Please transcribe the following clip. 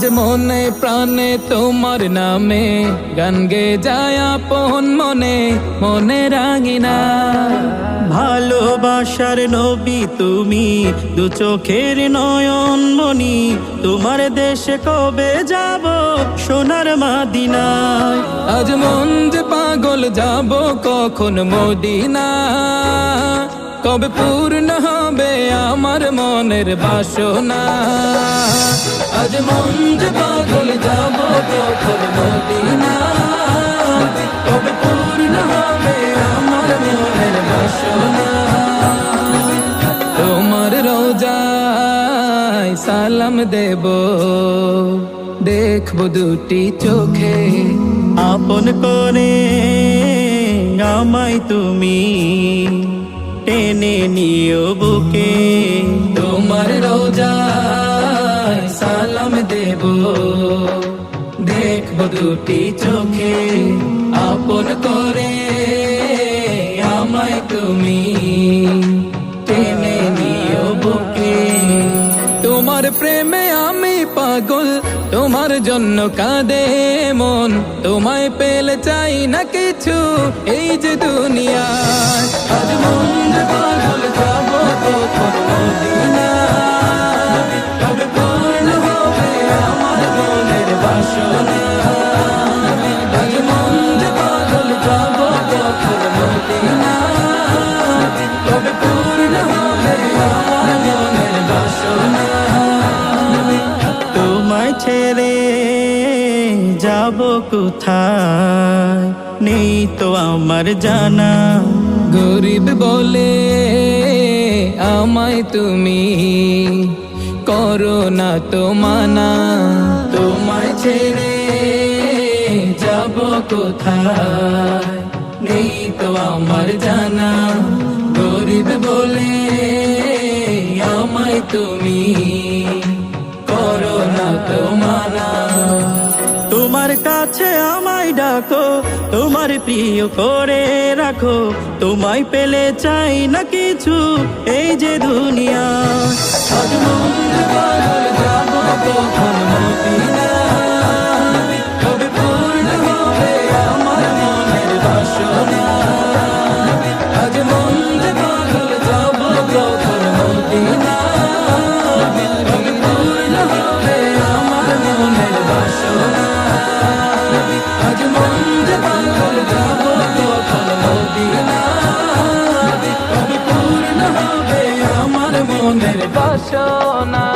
আজ মনে প্রাণে তোমার নামে গান গে যায় আপন মনে মনে রাঙিনা। ভালোবাসার নবী তুমি, দু চোখের নয়ন মনি, তোমার দেশে কবে যাব সোনার মাদিনায়। আজ মন যে পাগল যাব কখন মদিনা, কবে পূর্ণ হবে আমার মনের বাসনা। আজ মন যে পাগল যাব কখন মদিনা, কবে পূর্ণ হবে আমার মনের বাসনা। তোমার রোজায় সালাম দেব, দেখবো দুটি চোখে, আপন করে আমায় তুমি টেনে নিও বুকে। তোমার রোজায় সালাম দেব, দেখবো দুটি চোখে, আপন করে আমায় তুমি টেনে নিও বুকে। তোমার প্রেমে আমি পাগল, তোমার জন্য কাঁদে মন, তোমায় পেলে চাই না কিছু এই যে দুনিয়ায়। আজ মন যে পাগল যাব কখন মদিনা, কবে পূর্ণ হবে আমার মনের বাসনা। আজ মন যে পাগল যাব কখন মদিনা, কবে পূর্ণ হবে আমার মনের বাসনা। তোমায় ছেড়ে যাব কোথায় নেই তো আমার জানা। গরিব বলে আমায় তুমি করো না তো মানা। তোমায় ছেড়ে যাব কোথায় নেই তো আমার জানা। গরিব বলে আমায় তুমি করো না তো মানা। তোমার কাছে আমায় ডাকো, তোমার প্রিয় করে রাখো, তোমায় পেলে চাই না কিছু এই যে দুনিয়া। আজ মন যে পাগল যাব কখন মদিনা, কবে পূর্ণ হবে আমার মনের বাসনা। আজ মন যে পাগল যাব কখন মদিনা, কবে পূর্ণ হবে আমার মনের বাসনা। আজ মন যে পাগল যাব কখন মদিনা, কবে পূর্ণ হবে আমার মনের বাসনা।